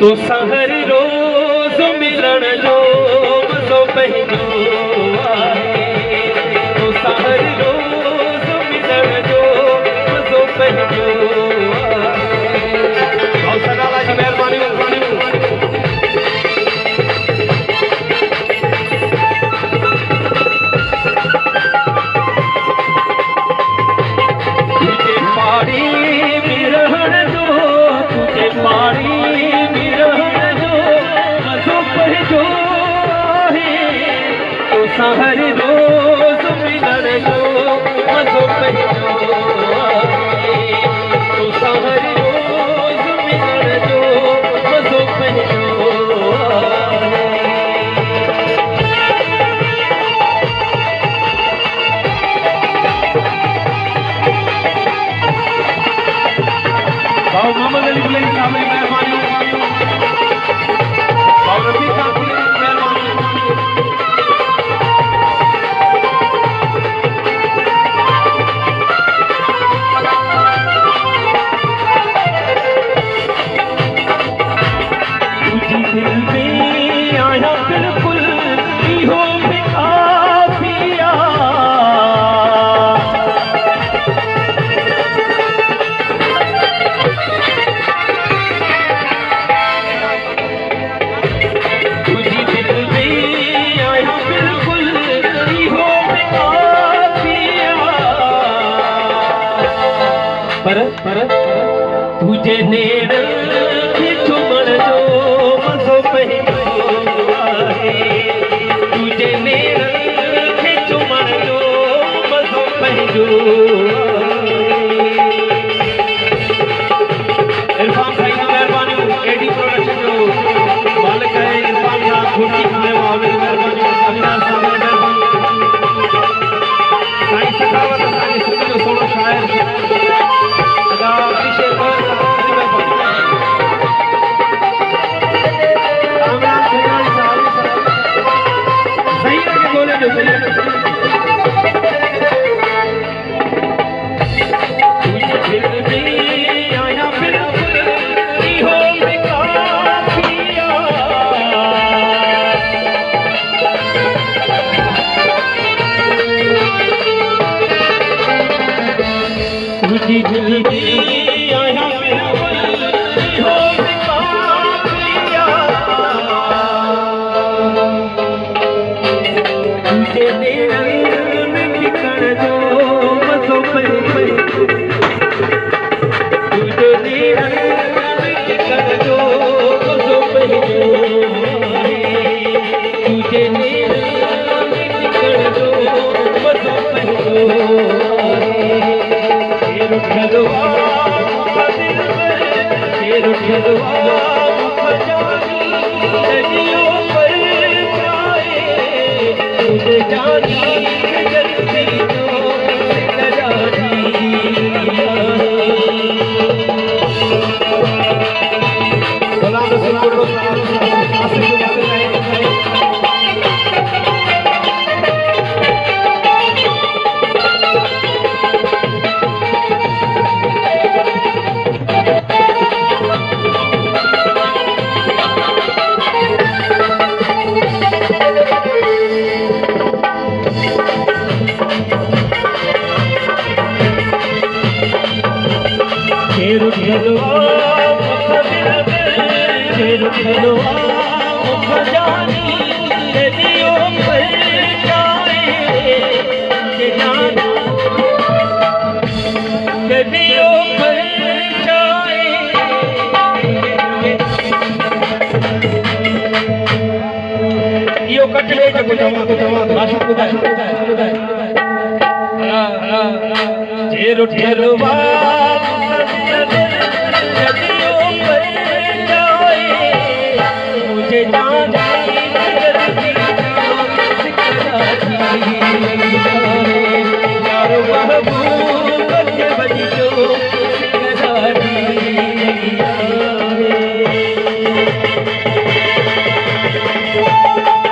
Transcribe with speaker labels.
Speaker 1: तो सहर रोज मिलन जो मज़ो पंहिंजो आहे। तो सहर रोज मिलन जो मज़ो पंहिंजो आहे। भाउ सदाला जी महिरबानी तुझे पाड़ी में रहण जो, तुझे पाड़ी में रहण जो मज़ो पंहिंजो आहे। तो सहर रोज मिलन जो मज़ो पंहिंजो आहे। तो सहर रोज मिलन जो मज़ो पंहिंजो आहे। भाउ मोहम्मद अली बुलंद साहब की मेहरबानी, भाउ रफी साहब की मेहरबानी। तुझी दिल में आया बिल्कुल इहो भी काफिया। तुझी दिल में आया बिल्कुल इहो भी काफिया। पर तुझे नेड़ खे चुमण जो मज़ो पंहिंजो आहे। तुझे नेड़ खे चुमण जो मज़ो पंहिंजो आहे। इरफान भाई की मेहरबानी, एडी प्रोडक्शन जो मालिक है इरफान साहब घुटी खाने वाले की मेहरबानी, अविनाश साहब की मेहरबानी। साईं सखावत असांजे सिंध जो सोनो शाइर अदा अभिषेक गोयल साहब की मेहरबानी। कामरान सिंघाणी साहब ज़हीर के गोले जो ज़हीर तुझे दिल में आया बिल्कुल इहो भी काफिया। तुझी दिल में आया बिल्कुल इहो भी काफिया। तुझे नेड़ में टिकण जो मज़ो पंहिंजो। तुझे नेड़ में टिकण जो मज़ो पंहिंजो आहे। तुझे नेड़ में टिकण जो मज़ो पंहिंजो आहे। तेरो ठलवा दिल में, तेरो ठलवा जानी नदियों पर जाए। तुझे जानी जलती जो जानी गुलाम रसूल को आसिफ को बातें कहें। तेरो ठलवा दिल में, तेरो ठलवा जानी नदियों पर जाए। जाना नदियों पर जाए। यो कटले जो तेरो ठलवा